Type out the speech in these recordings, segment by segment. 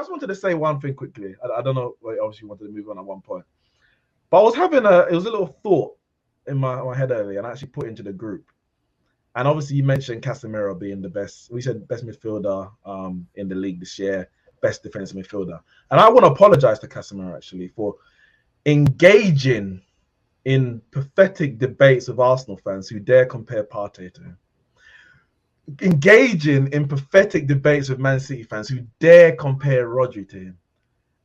just wanted to say one thing quickly. I don't know. Obviously, you wanted to move on at one point, but I was having it was a little thought in my head earlier, and I actually put it into the group. And obviously, you mentioned Casemiro being the best. We said best midfielder in the league this year, best defensive midfielder. And I want to apologize to Casemiro actually for engaging in pathetic debates with Arsenal fans who dare compare Partey to him. Engaging in pathetic debates with Man City fans who dare compare Rodri to him.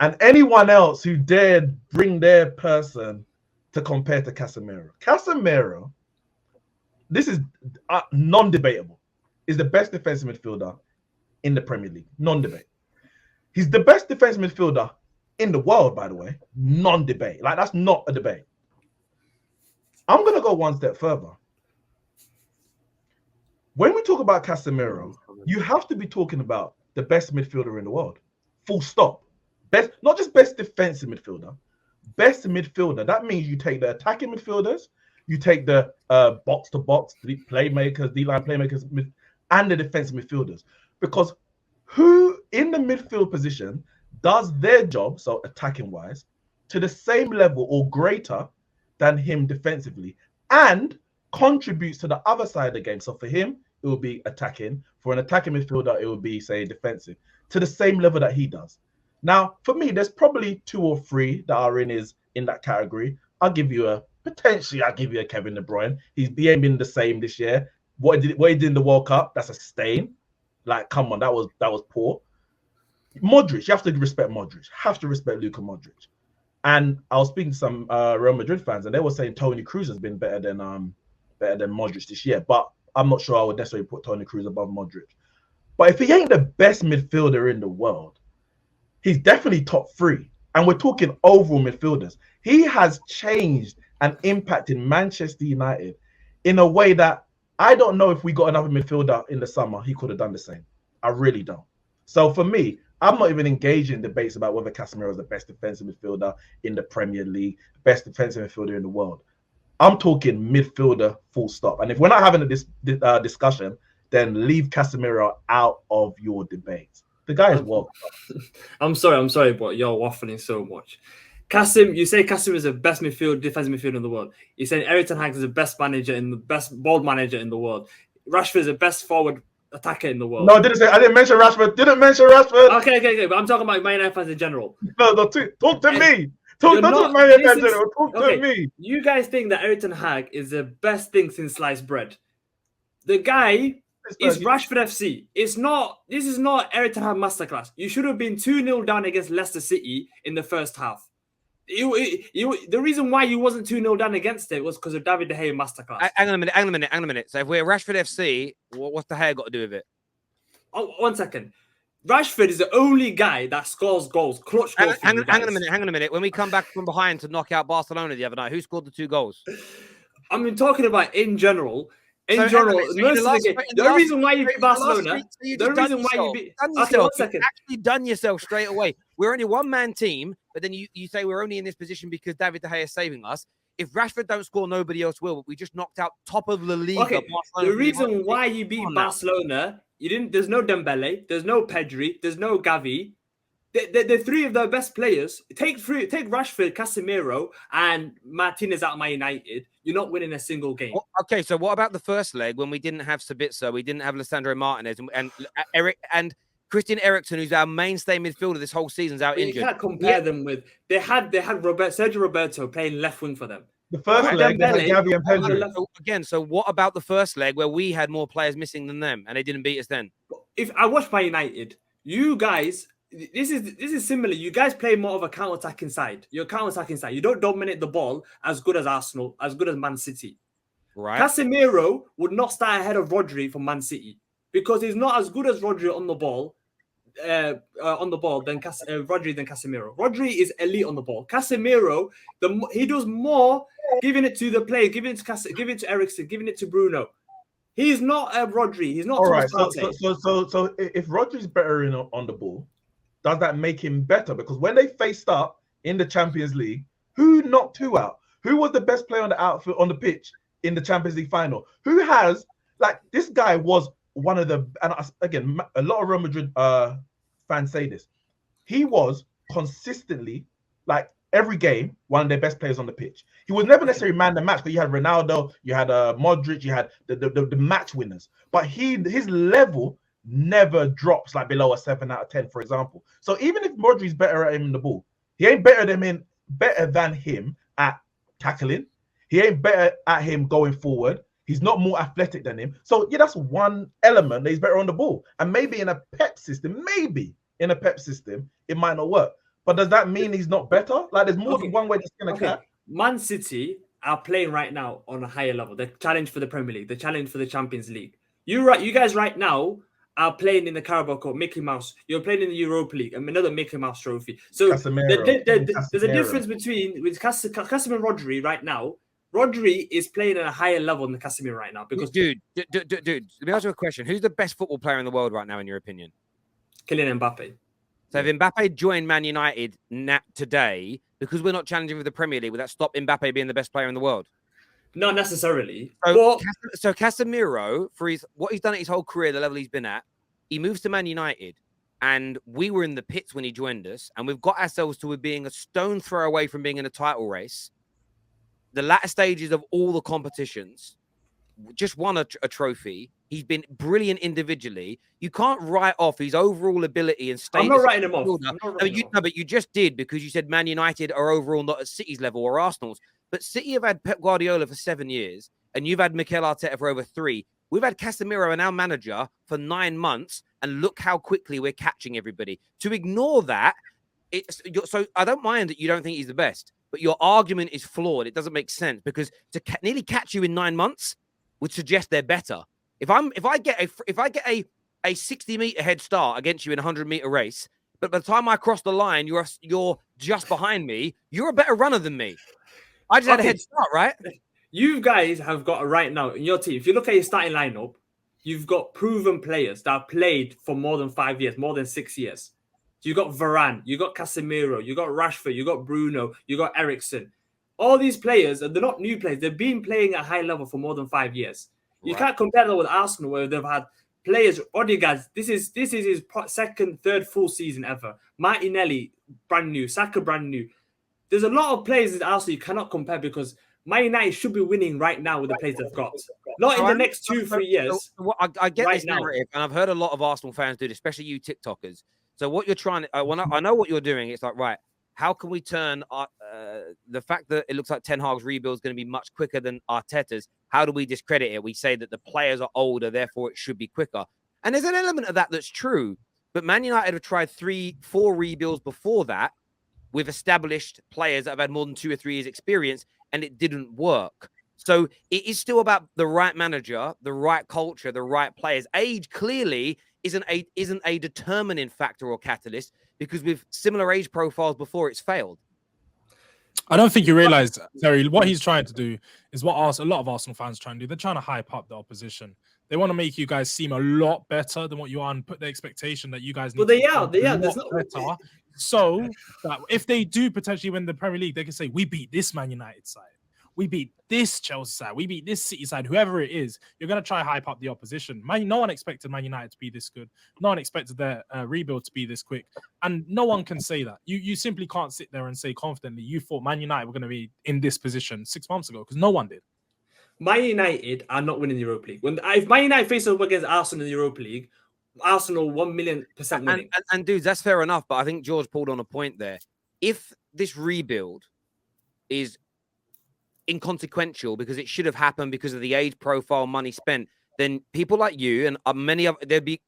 And anyone else who dared bring their person to compare to Casemiro. Casemiro, this is non-debatable, is the best defensive midfielder in the Premier League. Non-debate. He's the best defensive midfielder in the world, by the way. Non-debate. Like, that's not a debate. I'm going to go one step further. When we talk about Casemiro, you have to be talking about the best midfielder in the world. Full stop. Best, not just best defensive midfielder, best midfielder. That means you take the attacking midfielders, you take the box-to-box playmakers, D-line playmakers, and the defensive midfielders. Because who in the midfield position does their job, so attacking-wise, to the same level or greater than him defensively, and contributes to the other side of the game. So for him, it will be attacking. For an attacking midfielder, it will be, say, defensive, to the same level that he does. Now, for me, there's probably 2 or 3 that are in that category. I'll give you a Kevin De Bruyne. He ain't been the same this year. What he did in the World Cup, that's a stain. Like, come on, that was poor. Modric, you have to respect Modric. Have to respect Luka Modric. And I was speaking to some Real Madrid fans, and they were saying Toni Kroos has been better than Modric this year. But I'm not sure I would necessarily put Toni Kroos above Modric. But if he ain't the best midfielder in the world, he's definitely top 3. And we're talking overall midfielders. He has changed and impacted Manchester United in a way that I don't know if we got another midfielder in the summer, he could have done the same. I really don't. So for me, I'm not even engaging in debates about whether Casemiro is the best defensive midfielder in the Premier League, best defensive midfielder in the world. I'm talking midfielder, full stop. And if we're not having this discussion, then leave Casemiro out of your debate. The guy is world class. I'm sorry, but you're waffling so much. You say Kasim is the best defensive midfielder in the world. You say Erik ten Hag is the best manager and the best ball manager in the world. Rashford is the best forward attacker in the world. No, I didn't mention Rashford. Okay. But I'm talking about Man United fans in general. No, talk to me. Talk to Man United in general. Talk to me. You guys think that Erik ten Hag is the best thing since sliced bread. The guy is Rashford FC. This is not Erik ten Hag masterclass. You should have been 2-0 down against Leicester City in the first half. The reason why you wasn't 2-0 down against it was because of David De Gea masterclass. Hang on a minute. So if we're Rashford FC, what's De Gea got to do with it? Oh, 1 second. Rashford is the only guy that scores goals, clutch goals. Hang on a minute. When we come back from behind to knock out Barcelona the other night, who scored the 2 goals? I mean, talking about in general. The reason why you beat Barcelona. The reason why you beat. Okay, 1 second. You've actually done yourself straight away. We're only one-man team, but then you say we're only in this position because David De Gea is saving us. If Rashford don't score, nobody else will. But we just knocked out top of the league. Okay, the reason why you beat Barcelona, you didn't. There's no Dembele, there's no Pedri, there's no Gavi. The 3 of the best players. Take Rashford, Casemiro, and Martinez out of Man United. You're not winning a single game. Okay, so what about the first leg when we didn't have Sabitzer, we didn't have Lissandro Martinez, and Eric and Christian Eriksen, who's our mainstay midfielder this whole season's out injured. You can't compare them with. They had Sergio Roberto playing left wing for them. The first leg, they had Gavi and Pedri. Again, so what about the first leg where we had more players missing than them and they didn't beat us then? If I watch Man United, you guys, this is similar. You guys play more of a counter-attacking side. You're counter-attacking side. You don't dominate the ball as good as Arsenal, as good as Man City. Right. Casemiro would not start ahead of Rodri for Man City because he's not as good as Rodri on the ball. Than Rodri than Casemiro. Rodri is elite on the ball. Casemiro, he does more giving it to the player, giving it to Eriksen, giving it to Bruno. He's not Rodri. He's not. All right. So if Rodri's better on the ball, does that make him better? Because when they faced up in the Champions League, who knocked who out? Who was the best player on the outfield on the pitch in the Champions League final? Who has this guy was one of the, and again, a lot of Real Madrid fans say this. he was consistently, like every game, one of their best players on the pitch. He was never necessarily man of the match, but you had Ronaldo, you had Modric, you had the match winners. But his level never drops like below a 7 out of 10, for example. So even if Modric's better at him in the ball, he ain't better than him at tackling. He ain't better at him going forward. He's not more athletic than him. So yeah, that's one element that he's better on the ball. And maybe in a Pep system, it might not work. But does that mean he's not better? Like there's more than one way to skin a cat. Man City are playing right now on a higher level. The challenge for the Premier League, the challenge for the Champions League. You guys right now are playing in the Carabao Cup, Mickey Mouse. You're playing in the Europa League, another Mickey Mouse trophy. So there's a difference between with Casemiro and Rodri right now. Rodri is playing at a higher level than Casemiro right now because dude, let me ask you a question. Who's the best football player in the world right now, in your opinion? Kylian Mbappe. So if Mbappe joined Man United today, because we're not challenging for the Premier League, would that stop Mbappe being the best player in the world? Not necessarily. So Casemiro, for what he's done at his whole career, the level he's been at, he moves to Man United, and we were in the pits when he joined us, and we've got ourselves to being a stone throw away from being in a title race. The latter stages of all the competitions, just won a trophy. He's been brilliant individually. You can't write off his overall ability and status. I'm not writing him off. But you just did, because you said Man United are overall not at City's level or Arsenal's. But City have had Pep Guardiola for 7 years, and you've had Mikel Arteta for over 3. We've had Casemiro and our manager for 9 months, and look how quickly we're catching everybody. To ignore that, so I don't mind that you don't think he's the best, but your argument is flawed. It doesn't make sense, because to nearly catch you in 9 months would suggest they're better. If I get a 60-meter head start against you in a 100-meter race, but by the time I cross the line, you're just behind me, you're a better runner than me. I just had a head start, right? You guys have got right now in your team. If you look at your starting lineup, you've got proven players that have played for more than 5 years, more than 6 years. You got Varane, you got Casemiro, you got Rashford, you got Bruno, you got Eriksen. All these players, they're not new players. They've been playing at a high level for more than 5 years. You can't compare that with Arsenal, where they've had players. Odegaard, this is his second, third full season ever. Martinelli, brand new. Saka, brand new. There's a lot of players in Arsenal you cannot compare, because Man United should be winning right now with the players they've got. Not in the next 2-3 years. I get right this now. narrative, and I've heard a lot of Arsenal fans do this, especially you TikTokers. So what you're trying to, I know what you're doing. It's like, right, how can we turn the fact that it looks like Ten Hag's rebuild is going to be much quicker than Arteta's? How do we discredit it? We say that the players are older, therefore it should be quicker. And there's an element of that that's true. But Man United have tried 3-4 rebuilds before that with established players that have had more than 2 or 3 years experience, and it didn't work. So it is still about the right manager, the right culture, the right players. Age clearly isn't a determining factor or catalyst, because with similar age profiles before, it's failed. I don't think you realize, Terry, what he's trying to do is what a lot of Arsenal fans are trying to do. They're trying to hype up the opposition. They want to make you guys seem a lot better than what you are, and put the expectation that you guys need they are. There's better. So that if they do potentially win the Premier League, they can say, we beat this Man United side. We beat this Chelsea side. We beat this City side. Whoever it is, you're going to try hype up the opposition. No one expected Man United to be this good. No one expected their rebuild to be this quick. And no one can say that. You simply can't sit there and say confidently, you thought Man United were going to be in this position 6 months ago, because no one did. Man United are not winning the Europa League. If Man United face up against Arsenal in the Europa League, Arsenal 1,000,000% winning. And dudes, that's fair enough. But I think George pulled on a point there. If this rebuild is inconsequential because it should have happened because of the age profile, money spent, then people like you and many of there'd be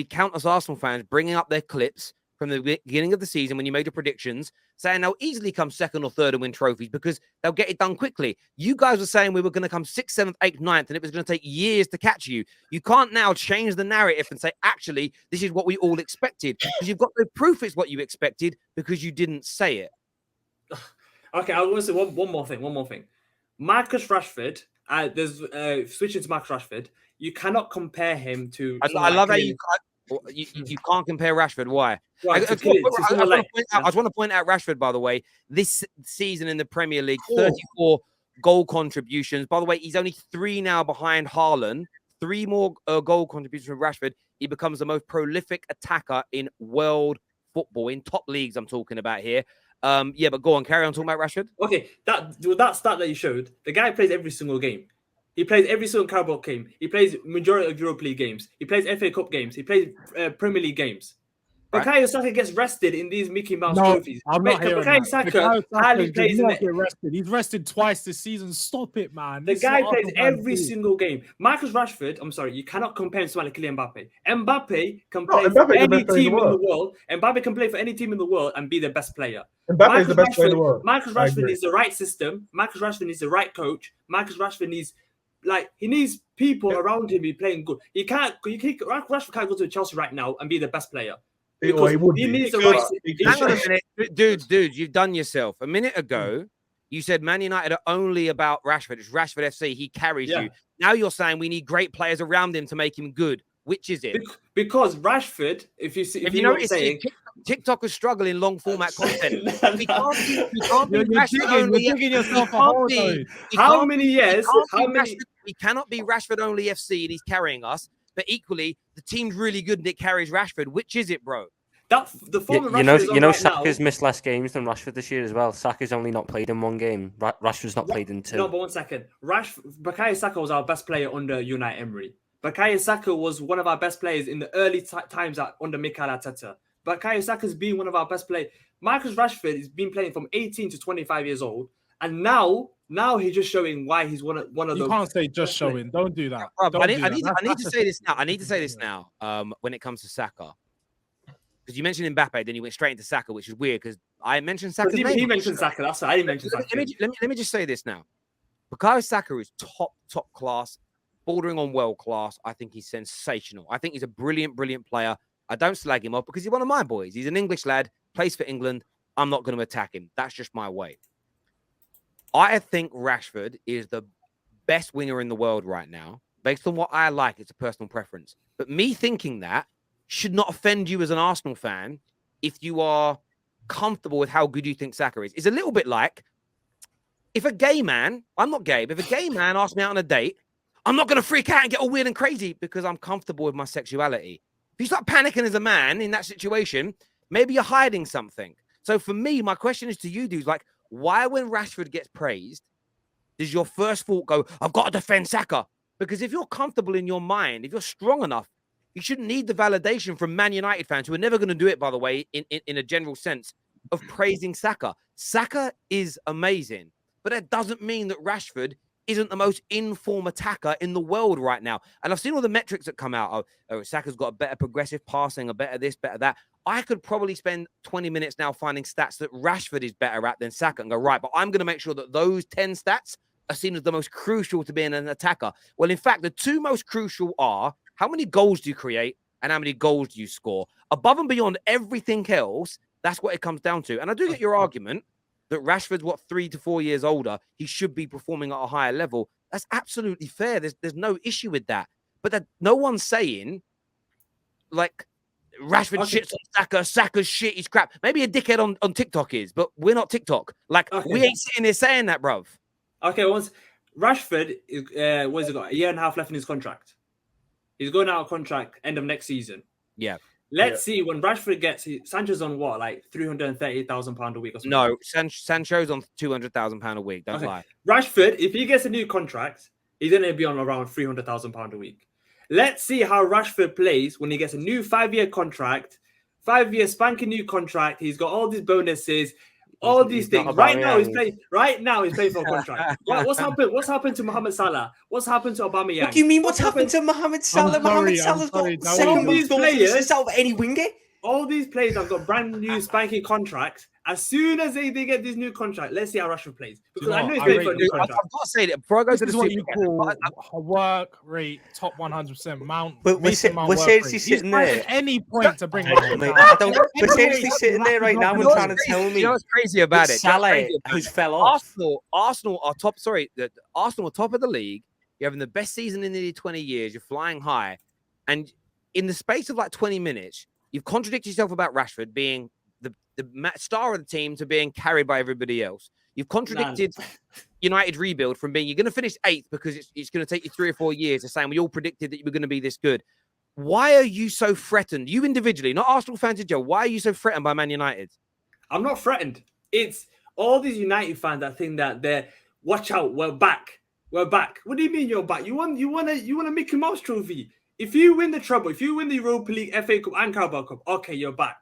countless Arsenal fans bringing up their clips from the beginning of the season when you made your predictions, saying they'll easily come 2nd or 3rd and win trophies because they'll get it done quickly. You guys were saying we were going to come 6th, 7th, 8th, 9th, and it was going to take years to catch you. You can't now change the narrative and say, actually, this is what we all expected, because you've got no proof it's what you expected because you didn't say it. Okay, I want to say one more thing. Marcus Rashford, switching to Marcus Rashford, you cannot compare him to. I love how you can't compare Rashford. Why? Right, I just want to point out Rashford, by the way, this season in the Premier League, 34 goal contributions. By the way, he's only 3 now behind Haaland. 3 more goal contributions from Rashford. He becomes the most prolific attacker in world football in top leagues. I'm talking about here. Yeah, but go on, carry on talking about Rashford. Okay, that stat that you showed, the guy plays every single game. He plays every single Carabao game. He plays majority of Europa League games. He plays FA Cup games. He plays Premier League games. Right. Bukayo Saka gets rested in these Mickey Mouse No, trophies. I'm not hearing Bukayo that. Saka Bukayo hardly Saka plays does in not the... get rested. He's rested twice this season. Stop it, man. The This is guy what plays Arsenal fans every do. single game. Marcus Rashford, I'm sorry, you cannot compare him to someone like Kylian Mbappe. Mbappe can No, play Mbappe's for the any best player in the team in the world. world. Mbappe can play for any team in the world and be the best player. Mbappe is the best player in the world. Marcus I Rashford agree. needs the right system. Marcus Rashford needs the right coach. Marcus Rashford needs, he needs people around him be playing good. Rashford can't go to Chelsea right now and be the best player. Or he would he be. needs the He could, right. but he he could. Hang on a should- minute, dudes, you've done yourself. A minute ago, you said Man United are only about Rashford. It's Rashford FC. He carries Yeah. you. Now you're saying we need great players around him to make him good. Which is it? Because Rashford, if you see, If if you you know what I'm notice, saying, TikTok is struggling long format content. Nah, We nah. can't be You're Rashford only. digging yourself a can't hole, be- though. we How can't many be- we years? can't How be many? Rashford- we cannot be Rashford only FC and he's carrying us. But equally, the team's really good and it carries Rashford. Which is it, bro? The form of You Rashford is on right Saka's now. missed less games than Rashford this year as well. Saka's only not played in one game. Rashford's not played in two. No, but 1 second. Bukayo Saka was our best player under Unai Emery. Bukayo Saka was one of our best players in the early times under Mikel Arteta. Bukayo Saka's been one of our best players. Marcus Rashford has been playing from 18 to 25 years old, and now he's just showing why he's one of You the. can't say just best showing. Don't do that. Bro, Don't I do need, that. I need, That's- I need to that's say a- this now. I need to say this now. When it comes to Saka, because you mentioned Mbappe, then you went straight into Saka, which is weird because I mentioned Saka's He name. mentioned Saka. That's why I didn't mention Saka. Let me just say this now. Bukayo Saka is top class, bordering on world class. I think he's sensational. I think he's a brilliant player. I don't slag him off because he's one of my boys. He's an English lad, plays for England. I'm not going to attack him. That's just my way. I think Rashford is the best winger in the world right now. Based on what I like, it's a personal preference. But me thinking that should not offend you as an Arsenal fan if you are comfortable with how good you think Saka is. It's a little bit like if a gay man, I'm not gay, but if a gay man asks me out on a date, I'm not going to freak out and get all weird and crazy because I'm comfortable with my sexuality. If you start panicking as a man in that situation, maybe you're hiding something. So for me, my question is to you dudes, like, why when Rashford gets praised, does your first thought go, I've got to defend Saka? Because if you're comfortable in your mind, if you're strong enough, you shouldn't need the validation from Man United fans who are never going to do it, by the way, in a general sense of praising Saka. Saka is amazing, but that doesn't mean that Rashford isn't the most in-form attacker in the world right now. And I've seen all the metrics that come out. Oh, Saka's got a better progressive passing, a better this, better that. I could probably spend 20 minutes now finding stats that Rashford is better at than Saka and go, right, but I'm going to make sure that those 10 stats are seen as the most crucial to being an attacker. Well, in fact, the two most crucial are how many goals do you create and how many goals do you score? Above and beyond everything else, that's what it comes down to. And I do get your argument that Rashford's 3 to 4 years older, he should be performing at a higher level. That's absolutely fair. There's no issue with that. But that no one's saying, like, Rashford shits on Saka, Saka's shit, he's crap. Maybe a dickhead on TikTok is, but we're not TikTok. Like, we ain't sitting here saying that, bruv. Okay, once Rashford, what has he got? A year and a half left in his contract. He's going out of contract end of next season. Yeah. Let's see when Rashford gets Sancho's on what, like £330,000 a week or something. No, Sancho's on £200,000 a week. Don't lie. Rashford, if he gets a new contract, he's going to be on around £300,000 a week. Let's see how Rashford plays when he gets a new 5-year contract, 5-year spanking new contract. He's got all these bonuses, all these things. Right now, he's playing for a contract. What's happened? What's happened to Mohamed Salah? What's happened to Aubameyang? What do you mean? What's happened to Mohamed Salah? Mohamed Salah's got second most goals and assists out of any winger. All these players have got brand new spanking contracts. As soon as they get this new contract, let's see how Rashford plays. Because I know he's playing for a new contract. I've got to say that before I go to This is the what Super you Cup, call work rate top 100%. Mount. But we're seriously sitting there. At any point to bring we're seriously sitting there right now and trying to tell me. You know what's crazy about it? Salah who's fell off. Arsenal are top. Sorry, Arsenal are top of the league. You're having the best season in nearly 20 years. You're flying high, and in the space of like 20 minutes, you've contradicted yourself about Rashford being the star of the team to being carried by everybody else. You've contradicted United rebuild from being you're going to finish 8th because it's going to take you 3 or 4 years to saying we all predicted that you were going to be this good. Why are you so threatened? You individually, not Arsenal fans in general. Why are you so threatened by Man United? I'm not threatened. It's all these United fans that think that they're watch out, we're back. We're back. What do you mean you're back? You want a Mickey Mouse trophy. If you win the treble, if you win the Europa League, FA Cup, and Carabao Cup, okay, you're back.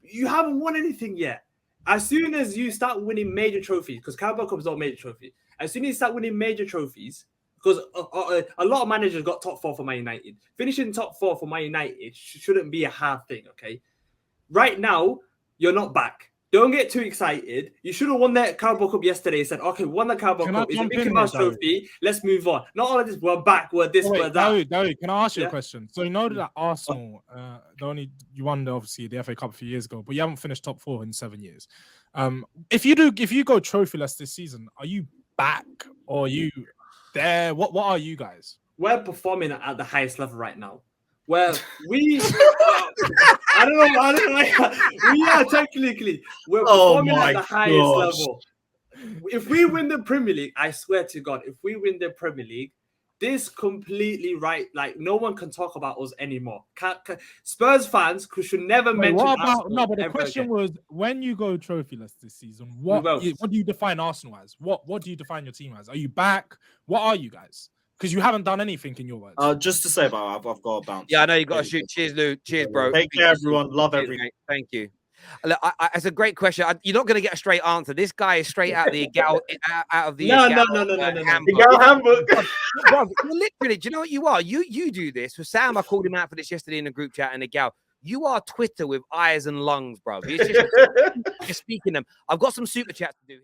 You haven't won anything yet. As soon as you start winning major trophies, because Carabao Cup is not a major trophy, as soon as you start winning major trophies, because a lot of managers got top 4 for Man United. Finishing top 4 for Man United shouldn't be a hard thing, okay? Right now, you're not back. Don't get too excited. You should have won that Carabao Cup yesterday. Said, okay, won the Carabao Cup. It's a Mickey Mouse trophy. Let's move on. Not all of this. We're back. We're this. We're that. David, can I ask you a question? So you know that Arsenal, you won obviously the FA Cup a few years ago, but you haven't finished top 4 in 7 years. If you go trophyless this season, are you back or are you there? What are you guys? We're performing at the highest level right now. Where we, I don't know. We are technically we're performing at the highest level. If we win the Premier League, I swear to God, if we win the Premier League, this completely right. Like no one can talk about us anymore. Spurs fans should never mention. What about no? But the question was, when you go trophyless this season, what do you define Arsenal as? What do you define your team as? Are you back? What are you guys? Because you haven't done anything in your words. Just to say, I've got a bounce. Yeah, I know you got to shoot. Cheers, Lou. Cheers, bro. Take care, everyone. Love everything. Thank you. Look, it's a great question. You're not going to get a straight answer. This guy is straight out of the out of the no. handbook. Bro, literally, do you know what you are? You do this. For Sam, I called him out for this yesterday in the group chat, and the gal. You are Twitter with eyes and lungs, bro. You're speaking them. I've got some super chats to do here.